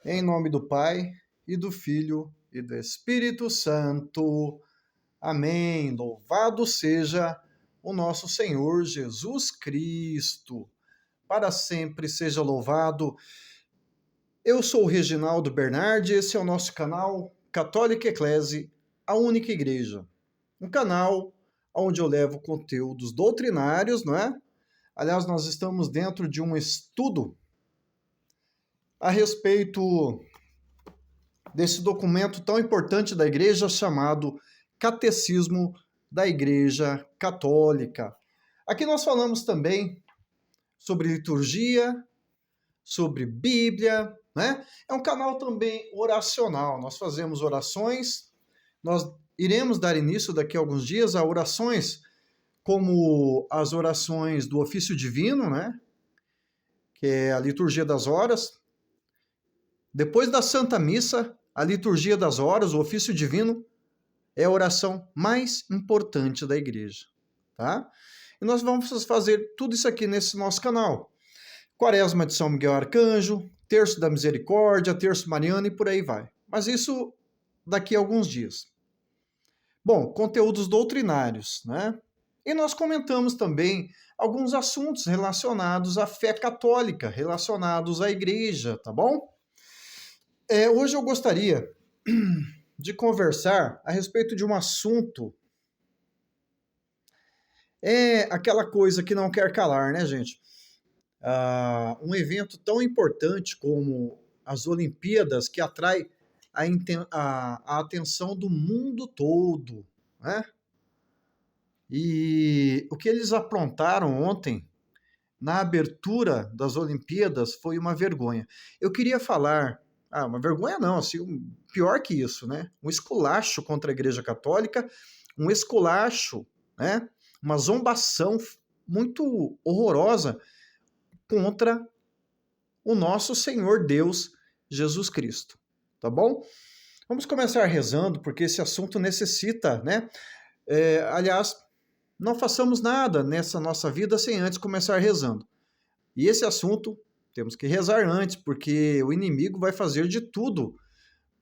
Em nome do Pai, e do Filho, e do Espírito Santo. Amém. Louvado seja o nosso Senhor Jesus Cristo. Para sempre seja louvado. Eu sou o Reginaldo Bernardi, esse é o nosso canal Católica Eclese, a única igreja. Um canal onde eu levo conteúdos doutrinários, não é? Aliás, nós estamos dentro de um estudo a respeito desse documento tão importante da igreja chamado Catecismo da Igreja Católica. Aqui nós falamos também sobre liturgia, sobre Bíblia, né? É um canal também oracional. Nós fazemos orações, nós iremos dar início daqui a alguns dias a orações como as orações do ofício divino, né? Que é a liturgia das horas. Depois da Santa Missa, a liturgia das horas, o ofício divino, é a oração mais importante da igreja, tá? E nós vamos fazer tudo isso aqui nesse nosso canal. Quaresma de São Miguel Arcanjo, Terço da Misericórdia, Terço Mariano e por aí vai. Mas isso daqui a alguns dias. Bom, conteúdos doutrinários, né? E nós comentamos também alguns assuntos relacionados à fé católica, relacionados à igreja, tá bom? Hoje eu gostaria de conversar a respeito de um assunto. É aquela coisa que não quer calar, né, gente? Um evento tão importante como as Olimpíadas que atrai a atenção do mundo todo, né? E o que eles aprontaram ontem na abertura das Olimpíadas foi uma vergonha. Eu queria falar, uma vergonha não, assim, pior que isso, né? Um esculacho contra a Igreja Católica, um esculacho, né? Uma zombação muito horrorosa contra o nosso Senhor Deus Jesus Cristo, tá bom? Vamos começar rezando, porque esse assunto necessita, né? Aliás, não façamos nada nessa nossa vida sem antes começar rezando. E esse assunto temos que rezar antes, porque o inimigo vai fazer de tudo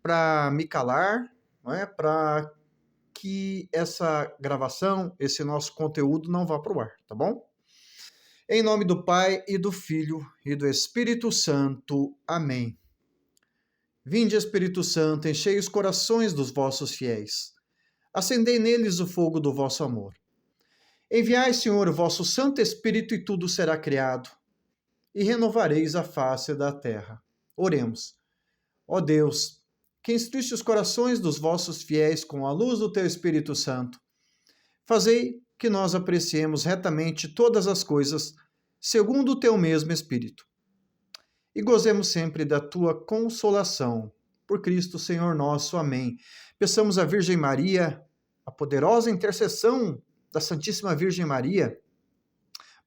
para me calar, não é? Para que essa gravação, esse nosso conteúdo não vá para o ar, tá bom? Em nome do Pai, e do Filho, e do Espírito Santo. Amém. Vinde, Espírito Santo, enchei os corações dos vossos fiéis. Acendei neles o fogo do vosso amor. Enviai, Senhor, o vosso Santo Espírito, e tudo será criado, e renovareis a face da terra. Oremos. Ó Deus, que instruiste os corações dos vossos fiéis com a luz do teu Espírito Santo, fazei que nós apreciemos retamente todas as coisas, segundo o teu mesmo Espírito, e gozemos sempre da tua consolação. Por Cristo, Senhor nosso. Amém. Peçamos à Virgem Maria, a poderosa intercessão da Santíssima Virgem Maria,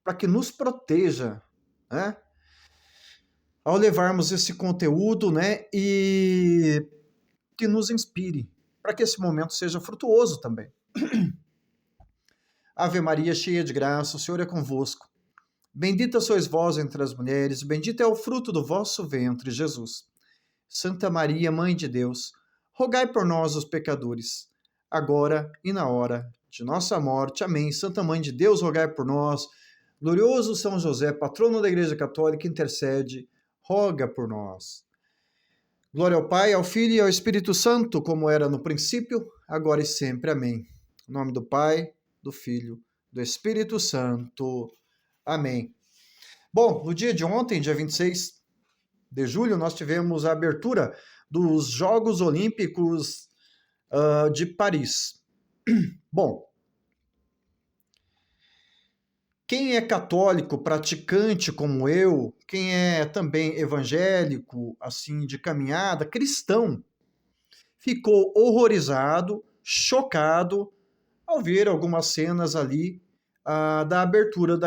para que nos proteja, né? Ao levarmos esse conteúdo, né? E que nos inspire, para que esse momento seja frutuoso também. Ave Maria, cheia de graça, o Senhor é convosco. Bendita sois vós entre as mulheres, bendito é o fruto do vosso ventre, Jesus. Santa Maria, Mãe de Deus, rogai por nós, os pecadores, agora e na hora de nossa morte. Amém. Santa Mãe de Deus, rogai por nós. Glorioso São José, patrono da Igreja Católica, intercede, roga por nós. Glória ao Pai, ao Filho e ao Espírito Santo, como era no princípio, agora e sempre. Amém. Em nome do Pai, do Filho, do Espírito Santo. Amém. Bom, no dia de ontem, dia 26 de julho, nós tivemos a abertura dos Jogos Olímpicos de Paris. Bom, quem é católico, praticante como eu, quem é também evangélico, assim, de caminhada, cristão, ficou horrorizado, chocado, ao ver algumas cenas ali da abertura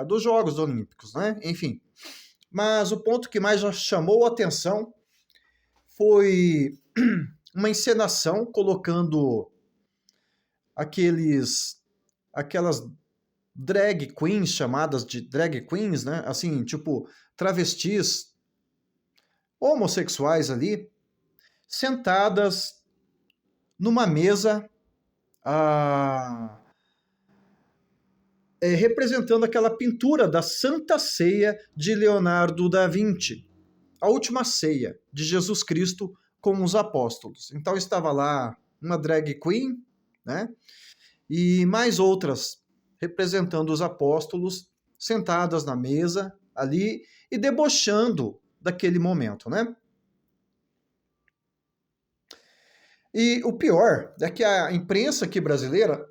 dos Jogos Olímpicos, né? Enfim. Mas o ponto que mais chamou a atenção foi uma encenação colocando aquelas drag queens, chamadas de drag queens, né? Assim, tipo, travestis homossexuais ali, sentadas numa mesa, ah, representando aquela pintura da Santa Ceia de Leonardo da Vinci, a última ceia de Jesus Cristo com os apóstolos. Então estava lá uma drag queen, né? E mais outras representando os apóstolos sentadas na mesa ali e debochando daquele momento, né? E o pior é que a imprensa aqui brasileira,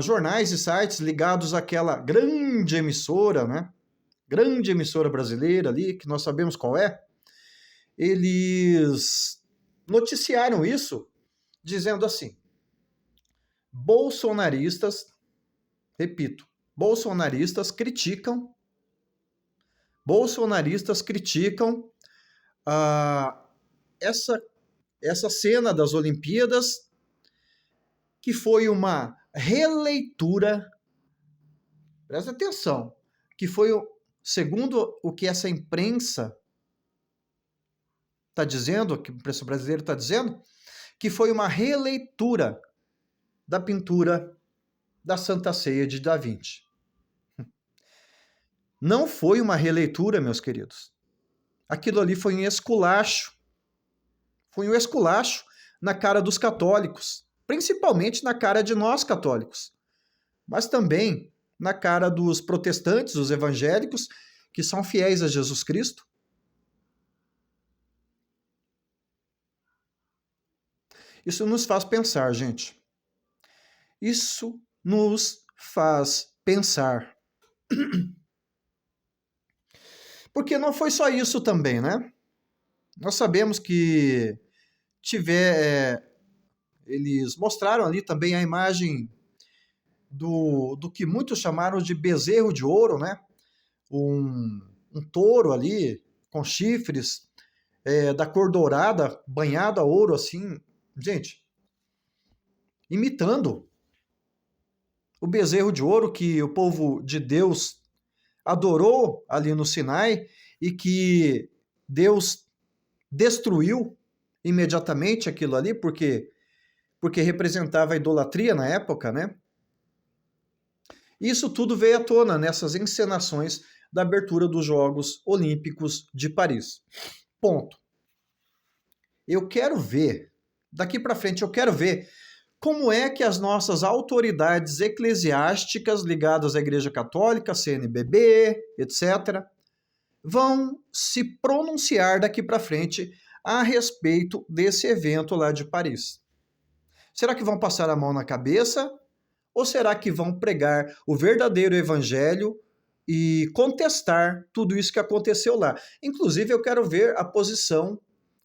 jornais e sites ligados àquela grande emissora, né? Grande emissora brasileira ali, que nós sabemos qual é, eles noticiaram isso dizendo assim: bolsonaristas, repito, bolsonaristas criticam ah, essa, essa cena das Olimpíadas, que foi uma releitura, presta atenção, que foi, segundo o que essa imprensa está dizendo, que a imprensa brasileira está dizendo, que foi uma releitura da pintura da Santa Ceia de Da Vinci. Não foi uma releitura, meus queridos. Aquilo ali foi um esculacho. Foi um esculacho na cara dos católicos, principalmente na cara de nós católicos, mas também na cara dos protestantes, os evangélicos, que são fiéis a Jesus Cristo. Isso nos faz pensar, gente. Isso nos faz pensar. Porque não foi só isso também, né? Nós sabemos que eles mostraram ali também a imagem do que muitos chamaram de bezerro de ouro, né? Um touro ali com chifres, da cor dourada, banhado a ouro, assim, gente, imitando o bezerro de ouro que o povo de Deus adorou ali no Sinai e que Deus destruiu imediatamente aquilo ali, porque representava a idolatria na época, né? Isso tudo veio à tona nessas encenações da abertura dos Jogos Olímpicos de Paris. Ponto. Eu quero ver, daqui para frente, eu quero ver como é que as nossas autoridades eclesiásticas ligadas à Igreja Católica, CNBB, etc., vão se pronunciar daqui para frente a respeito desse evento lá de Paris. Será que vão passar a mão na cabeça? Ou será que vão pregar o verdadeiro evangelho e contestar tudo isso que aconteceu lá? Inclusive, eu quero ver a posição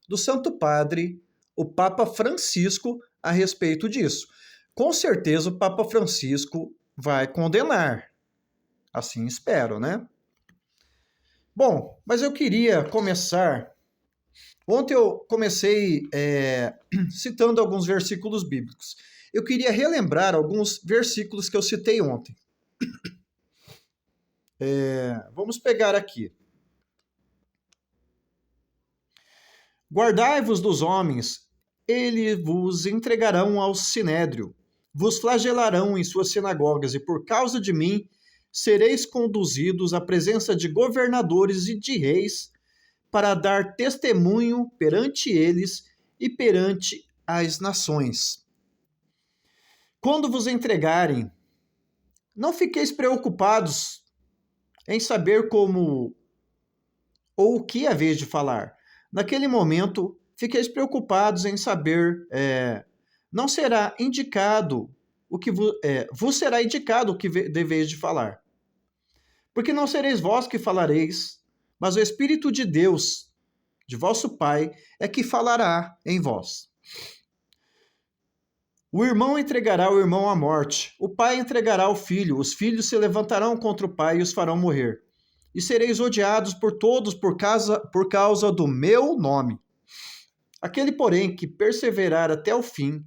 do Santo Padre, o Papa Francisco, a respeito disso. Com certeza o Papa Francisco vai condenar. Assim espero, né? Bom, mas eu queria começar. Ontem eu comecei citando alguns versículos bíblicos. Eu queria relembrar alguns versículos que eu citei ontem. Vamos pegar aqui. Guardai-vos dos homens, eles vos entregarão ao sinédrio, vos flagelarão em suas sinagogas, e por causa de mim sereis conduzidos à presença de governadores e de reis, para dar testemunho perante eles e perante as nações. Quando vos entregarem, não fiqueis preocupados em saber como ou o que haveis de falar. Naquele momento, fiqueis preocupados em saber, não será indicado o que vos será indicado o que deveis de falar. Porque não sereis vós que falareis, mas o Espírito de Deus, de vosso Pai, é que falará em vós. O irmão entregará o irmão à morte, o pai entregará o filho, os filhos se levantarão contra o pai e os farão morrer. E sereis odiados por todos por causa do meu nome. Aquele, porém, que perseverar até o fim,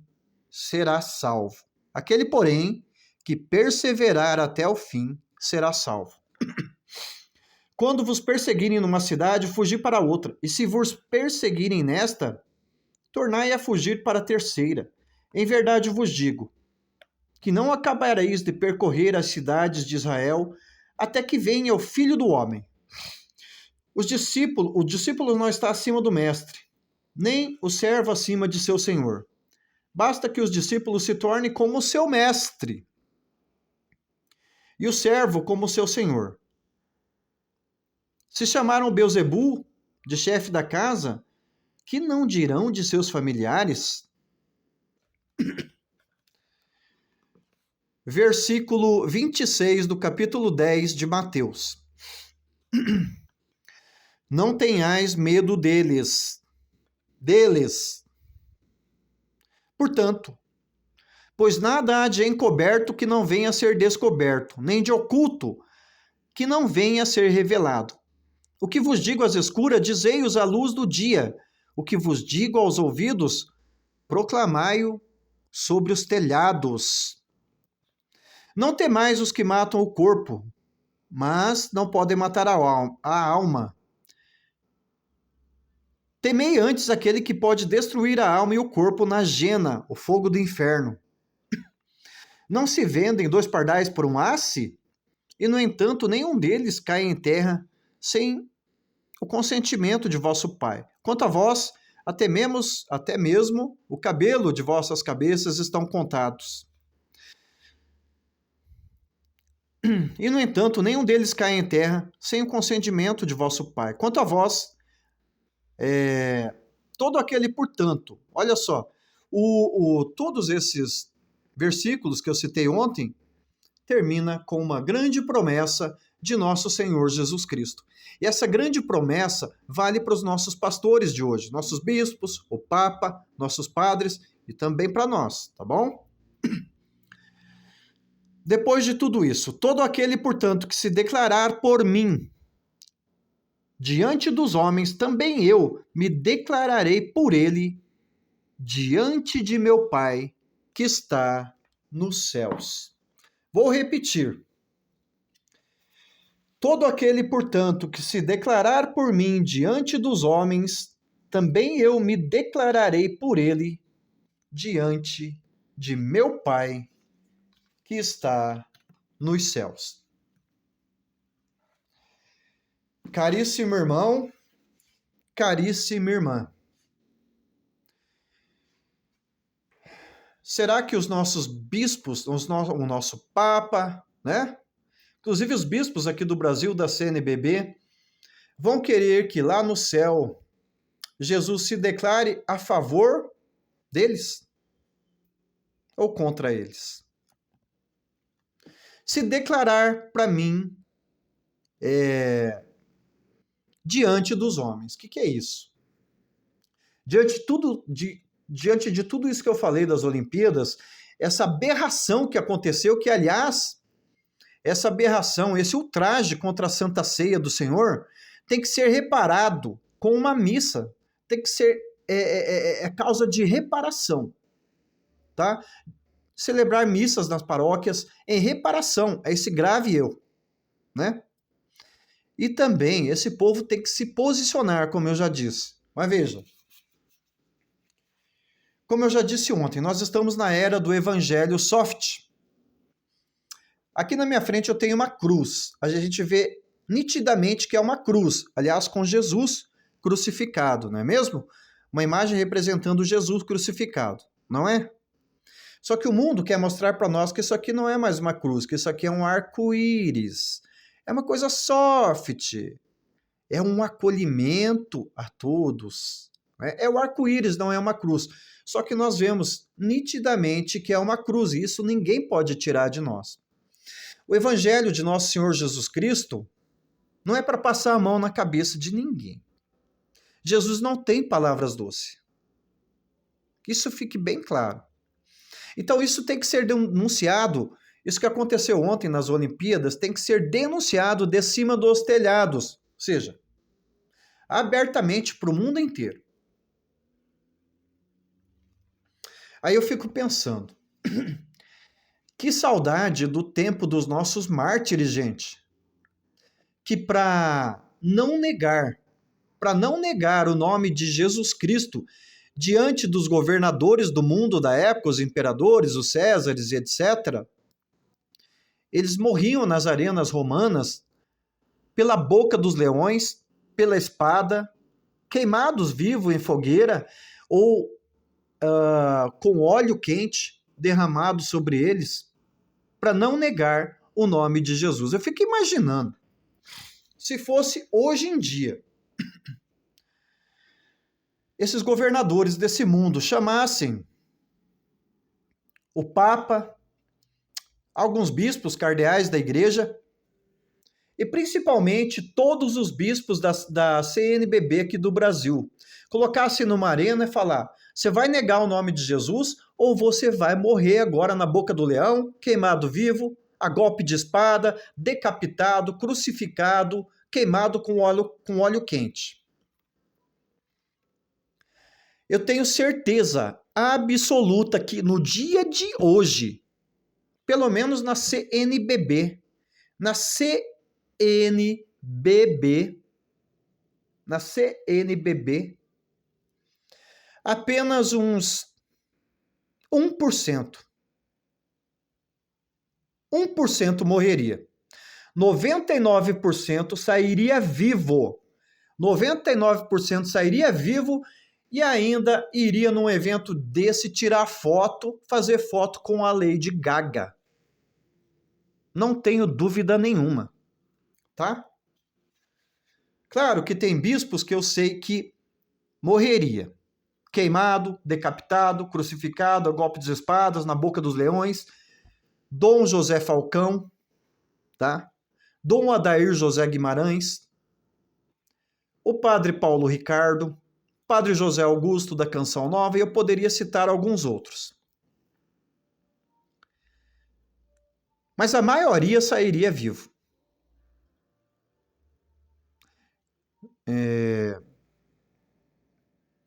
será salvo. Aquele, porém, que perseverar até o fim, será salvo. Quando vos perseguirem numa cidade, fugi para outra, e se vos perseguirem nesta, tornai a fugir para a terceira. Em verdade vos digo, que não acabareis de percorrer as cidades de Israel, até que venha o Filho do Homem. O discípulo não está acima do mestre, nem o servo acima de seu senhor. Basta que os discípulos se tornem como seu mestre, e o servo como seu senhor. Se chamaram Beelzebul de chefe da casa, que não dirão de seus familiares? Versículo 26 do capítulo 10 de Mateus. Não tenhais medo deles. Portanto, pois nada há de encoberto que não venha a ser descoberto, nem de oculto que não venha a ser revelado. O que vos digo às escuras, dizei-os à luz do dia. O que vos digo aos ouvidos, proclamai-o sobre os telhados. Não temais os que matam o corpo, mas não podem matar a alma. Temei antes aquele que pode destruir a alma e o corpo na jena, o fogo do inferno. Não se vendem 2 pardais por um asse? E, no entanto, nenhum deles cai em terra sem o consentimento de vosso Pai. Quanto a vós, até mesmo o cabelo de vossas cabeças estão contados. E, no entanto, nenhum deles cai em terra sem o consentimento de vosso Pai. Quanto a vós, todo aquele, portanto, olha só, todos esses versículos que eu citei ontem, termina com uma grande promessa de nosso Senhor Jesus Cristo. E essa grande promessa vale para os nossos pastores de hoje, nossos bispos, o Papa, nossos padres e também para nós, tá bom? Depois de tudo isso, todo aquele, portanto, que se declarar por mim diante dos homens, também eu me declararei por ele diante de meu Pai que está nos céus. Vou repetir. Todo aquele, portanto, que se declarar por mim diante dos homens, também eu me declararei por ele diante de meu Pai que está nos céus. Caríssimo irmão, caríssima irmã, será que os nossos bispos, o nosso Papa, né? Inclusive os bispos aqui do Brasil, da CNBB, vão querer que lá no céu Jesus se declare a favor deles ou contra eles? Se declarar para mim diante dos homens. O que é isso? Diante de tudo isso que eu falei das Olimpíadas, essa aberração que aconteceu, que, aliás, essa aberração, esse ultraje contra a Santa Ceia do Senhor, tem que ser reparado com uma missa. Tem que ser causa de reparação, tá? Celebrar missas nas paróquias em reparação a esse grave erro, né? E também esse povo tem que se posicionar, como eu já disse. Mas veja, como eu já disse ontem, nós estamos na era do evangelho soft. Aqui na minha frente eu tenho uma cruz. A gente vê nitidamente que é uma cruz, aliás, com Jesus crucificado, não é mesmo? Uma imagem representando Jesus crucificado, não é? Só que o mundo quer mostrar para nós que isso aqui não é mais uma cruz, que isso aqui é um arco-íris. É uma coisa soft. É um acolhimento a todos. É o arco-íris, não é uma cruz. Só que nós vemos nitidamente que é uma cruz, e isso ninguém pode tirar de nós. O evangelho de nosso Senhor Jesus Cristo não é para passar a mão na cabeça de ninguém. Jesus não tem palavras doces. Que isso fique bem claro. Então isso tem que ser denunciado. Isso que aconteceu ontem nas Olimpíadas tem que ser denunciado de cima dos telhados. Ou seja, abertamente para o mundo inteiro. Aí eu fico pensando, que saudade do tempo dos nossos mártires, gente. que para não negar o nome de Jesus Cristo diante dos governadores do mundo da época, os imperadores, os Césares e etc., eles morriam nas arenas romanas pela boca dos leões, pela espada, queimados vivos em fogueira ou com óleo quente derramado sobre eles, para não negar o nome de Jesus. Eu fico imaginando, se fosse hoje em dia, esses governadores desse mundo chamassem o Papa, alguns bispos cardeais da igreja, e principalmente todos os bispos da CNBB aqui do Brasil, colocassem numa arena e falar: você vai negar o nome de Jesus ou você vai morrer agora na boca do leão, queimado vivo, a golpe de espada, decapitado, crucificado, queimado com óleo quente. Eu tenho certeza absoluta que no dia de hoje, pelo menos na CNBB, apenas uns 1%. 1% morreria. 99% sairia vivo. 99% sairia vivo e ainda iria num evento desse tirar foto, fazer foto com a Lady Gaga. Não tenho dúvida nenhuma, tá? Claro que tem bispos que eu sei que morreria. Queimado, decapitado, crucificado, a golpe de espadas, na boca dos leões. Dom José Falcão, tá? Dom Adair José Guimarães, o padre Paulo Ricardo, padre José Augusto da Canção Nova, e eu poderia citar alguns outros. Mas a maioria sairia vivo.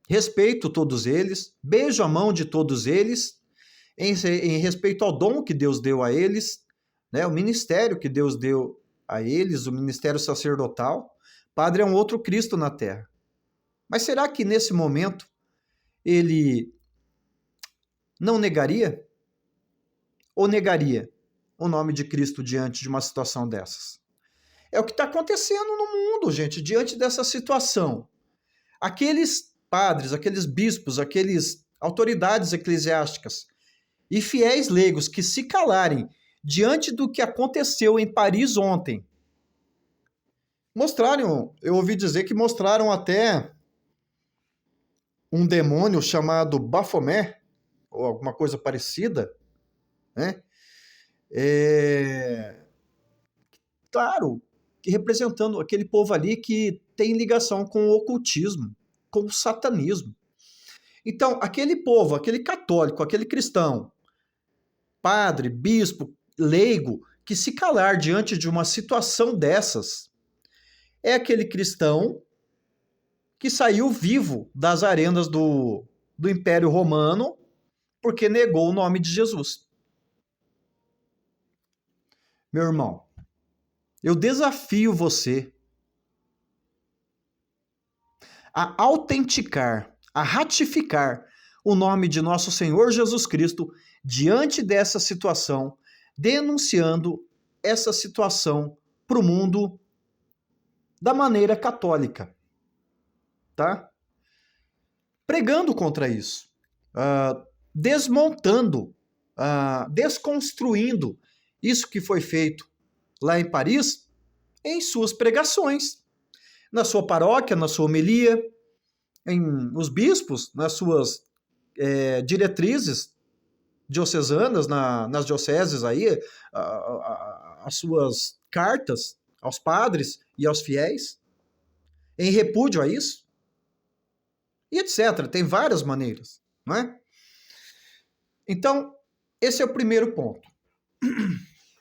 Respeito todos eles, beijo a mão de todos eles, em respeito ao dom que Deus deu a eles, né, o ministério que Deus deu a eles, o ministério sacerdotal. Padre é um outro Cristo na Terra. Mas será que nesse momento ele não negaria? Ou negaria o nome de Cristo diante de uma situação dessas? É o que está acontecendo no mundo, gente, diante dessa situação. Aqueles padres, aqueles bispos, aqueles autoridades eclesiásticas e fiéis leigos que se calarem diante do que aconteceu em Paris ontem, eu ouvi dizer que mostraram até um demônio chamado Baphomet, ou alguma coisa parecida, né? Claro, que representando aquele povo ali que tem ligação com o ocultismo, com o satanismo. Então, aquele povo, aquele católico, aquele cristão, padre, bispo, leigo, que se calar diante de uma situação dessas, é aquele cristão que saiu vivo das arenas do Império Romano porque negou o nome de Jesus. Meu irmão, eu desafio você a autenticar, a ratificar o nome de nosso Senhor Jesus Cristo diante dessa situação, denunciando essa situação para o mundo da maneira católica, tá? Pregando contra isso, desmontando, desconstruindo isso que foi feito lá em Paris em suas pregações, na sua paróquia, na sua homilia, os bispos, nas suas diretrizes diocesanas, nas dioceses aí, as suas cartas aos padres e aos fiéis, em repúdio a isso, e etc. Tem várias maneiras, não é? Então, esse é o primeiro ponto.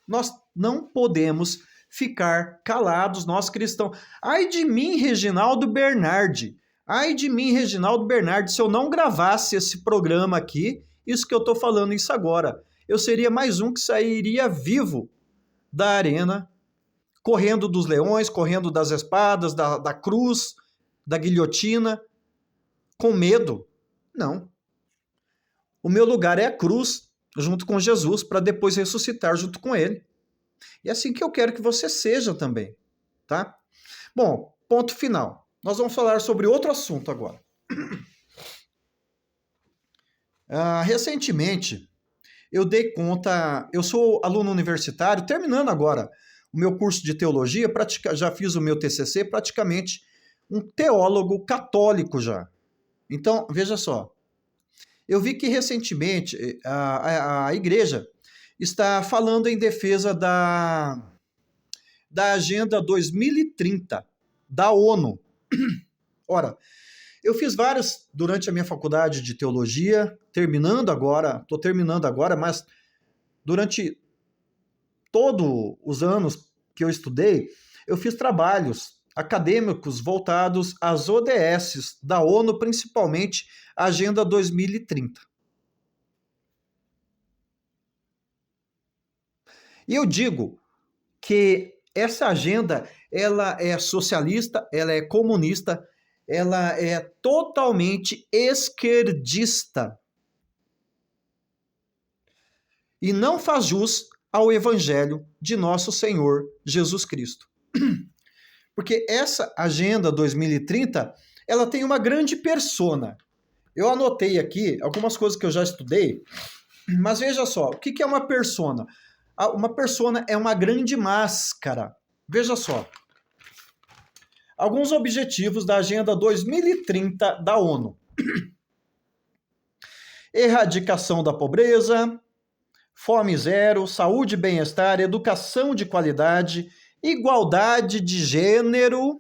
Nós não podemos ficar calados, nós cristãos. Ai de mim, Reginaldo Bernardi. Ai de mim, Reginaldo Bernardi, se eu não gravasse esse programa aqui, isso que eu estou falando isso agora, eu seria mais um que sairia vivo da arena correndo dos leões, correndo das espadas, da cruz, da guilhotina, com medo. Não. O meu lugar é a cruz, junto com Jesus, para depois ressuscitar junto com ele. E é assim que eu quero que você seja também, tá? Bom, ponto final. Nós vamos falar sobre outro assunto agora. Recentemente, eu dei conta, eu sou aluno universitário, terminando agora o meu curso de teologia, já fiz o meu TCC, praticamente um teólogo católico já. Então, veja só, eu vi que recentemente a igreja está falando em defesa da Agenda 2030 da ONU. Ora, eu fiz vários durante a minha faculdade de teologia, estou terminando agora, mas durante todos os anos que eu estudei, eu fiz trabalhos acadêmicos voltados às ODS da ONU, principalmente a Agenda 2030. E eu digo que essa agenda, ela é socialista, ela é comunista, ela é totalmente esquerdista. E não faz jus ao evangelho de nosso Senhor Jesus Cristo. Porque essa Agenda 2030, ela tem uma grande persona. Eu anotei aqui algumas coisas que eu já estudei, mas veja só, o que é uma persona? Uma persona é uma grande máscara. Veja só. Alguns objetivos da Agenda 2030 da ONU. Erradicação da pobreza, fome zero, saúde e bem-estar, educação de qualidade, igualdade de gênero,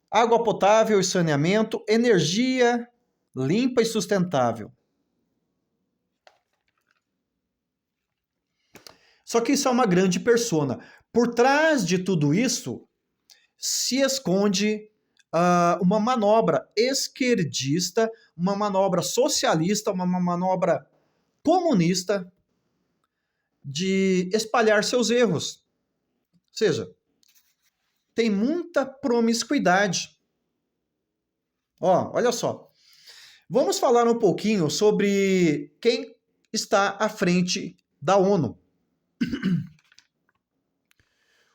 água potável e saneamento, energia limpa e sustentável. Só que isso é uma grande persona. Por trás de tudo isso se esconde uma manobra esquerdista, uma manobra socialista, uma manobra comunista de espalhar seus erros. Ou seja, tem muita promiscuidade. Olha só. Vamos falar um pouquinho sobre quem está à frente da ONU.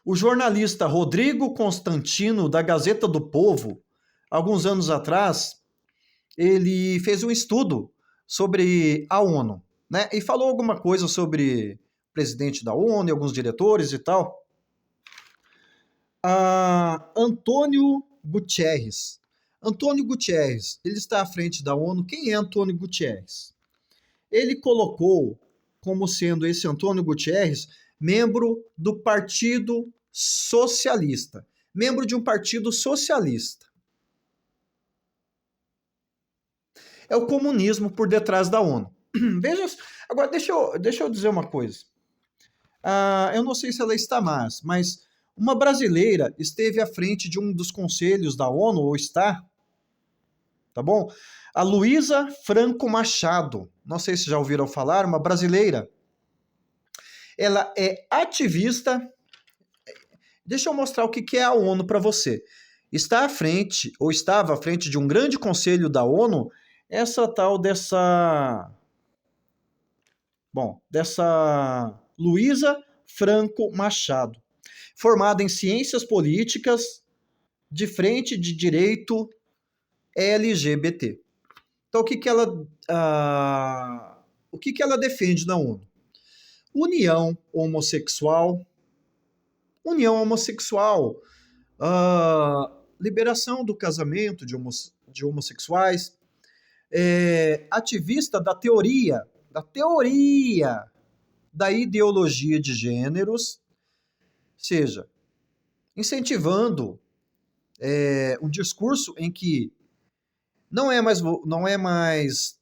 O jornalista Rodrigo Constantino, da Gazeta do Povo, alguns anos atrás, ele fez um estudo sobre a ONU, né? E falou alguma coisa sobre o presidente da ONU e alguns diretores e tal. Antônio Guterres. Antônio Guterres, ele está à frente da ONU. Quem é Antônio Guterres? Ele colocou como sendo esse Antônio Guterres membro do Partido Socialista. Membro de um partido socialista. É o comunismo por detrás da ONU. Veja, agora deixa eu dizer uma coisa. Eu não sei se ela está mais, mas uma brasileira esteve à frente de um dos conselhos da ONU, ou está, tá bom? A Luísa Franco Machado, não sei se já ouviram falar, uma brasileira. Ela é ativista. Deixa eu mostrar o que é a ONU para você. Está à frente, ou estava à frente de um grande conselho da ONU, essa tal dessa Luísa Franco Machado, formada em ciências políticas, de frente de direito LGBT. Então, o que ela defende na ONU? União homossexual, liberação do casamento de homossexuais, ativista da teoria da ideologia de gêneros, seja, incentivando um discurso em que não é mais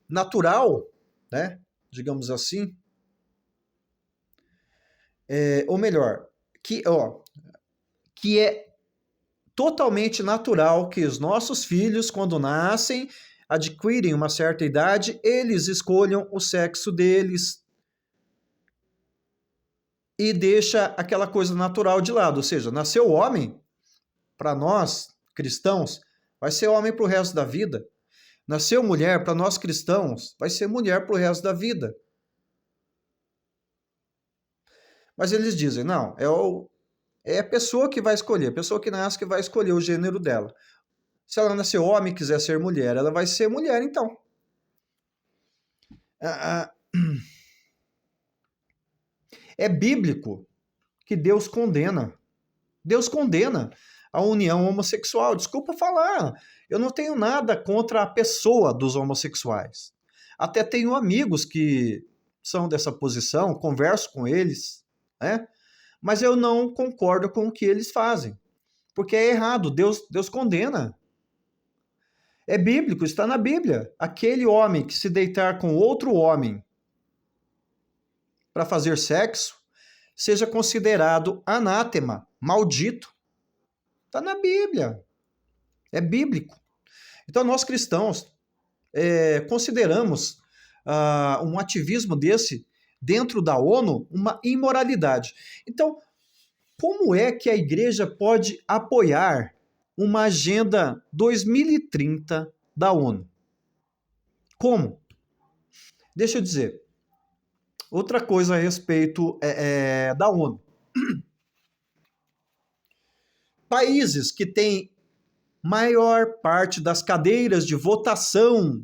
natural, né, digamos assim, ou melhor, que é totalmente natural que os nossos filhos, quando nascem, adquirem uma certa idade, eles escolham o sexo deles, e deixa aquela coisa natural de lado. Ou seja, nasceu homem, para nós cristãos, vai ser homem para o resto da vida. Nasceu mulher, para nós cristãos, vai ser mulher para o resto da vida. Mas eles dizem, não, é a pessoa que vai escolher, a pessoa que nasce que vai escolher o gênero dela. Se ela nasceu homem e quiser ser mulher, ela vai ser mulher, então. É bíblico que Deus condena. Deus condena a união homossexual. Desculpa falar, eu não tenho nada contra a pessoa dos homossexuais. Até tenho amigos que são dessa posição, converso com eles, né? Mas eu não concordo com o que eles fazem, porque é errado, Deus condena. É bíblico, está na Bíblia. Aquele homem que se deitar com outro homem para fazer sexo, seja considerado anátema, maldito. Está na Bíblia. É bíblico. Então, nós cristãos consideramos um ativismo desse dentro da ONU uma imoralidade. Então, como é que a igreja pode apoiar uma agenda 2030 da ONU? Como? Deixa eu dizer. Outra coisa a respeito da ONU. Países que têm maior parte das cadeiras de votação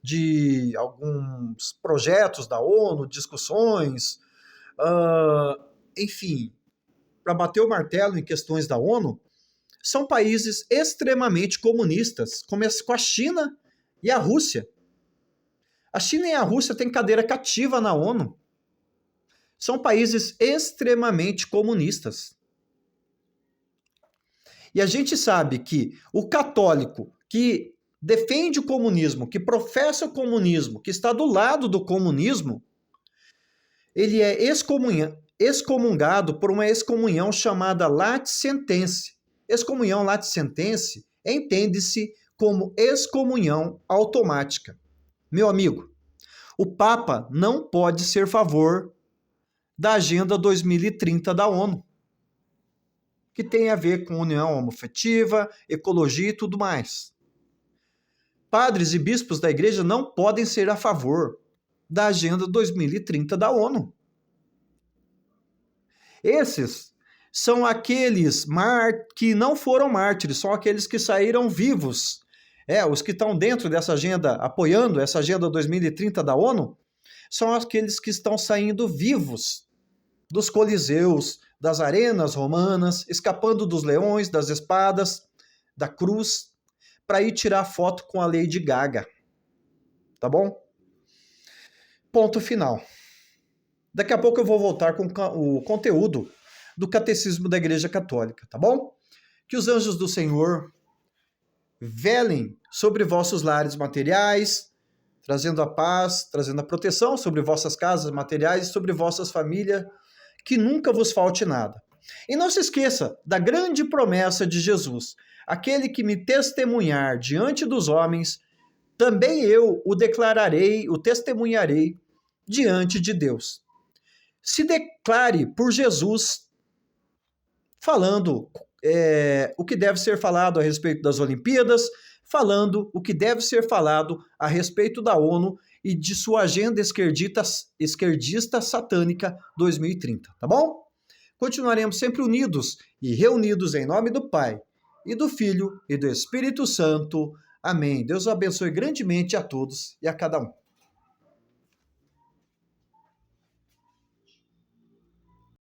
de alguns projetos da ONU, discussões, enfim, para bater o martelo em questões da ONU, são países extremamente comunistas, começa com a China e a Rússia. A China e a Rússia têm cadeira cativa na ONU. São países extremamente comunistas. E a gente sabe que o católico que defende o comunismo, que professa o comunismo, que está do lado do comunismo, ele é excomungado por uma excomunhão chamada late sentença. Excomunhão late sentença entende-se como excomunhão automática. Meu amigo, o Papa não pode ser a favor da Agenda 2030 da ONU, que tem a ver com união homoafetiva, ecologia e tudo mais. Padres e bispos da igreja não podem ser a favor da Agenda 2030 da ONU. Esses são aqueles que não foram mártires, são aqueles que saíram vivos. Os que estão dentro dessa agenda, apoiando essa Agenda 2030 da ONU, são aqueles que estão saindo vivos dos coliseus, das arenas romanas, escapando dos leões, das espadas, da cruz, para ir tirar foto com a Lady Gaga. Tá bom? Ponto final. Daqui a pouco eu vou voltar com o conteúdo do Catecismo da Igreja Católica, tá bom? Que os anjos do Senhor velem sobre vossos lares materiais, trazendo a paz, trazendo a proteção sobre vossas casas materiais e sobre vossas famílias, que nunca vos falte nada. E não se esqueça da grande promessa de Jesus: aquele que me testemunhar diante dos homens, também eu o declararei, o testemunharei diante de Deus. Se declare por Jesus, falando o que deve ser falado a respeito das Olimpíadas, falando o que deve ser falado a respeito da ONU e de sua agenda esquerdista satânica 2030, tá bom? Continuaremos sempre unidos e reunidos em nome do Pai, e do Filho, e do Espírito Santo. Amém. Deus abençoe grandemente a todos e a cada um.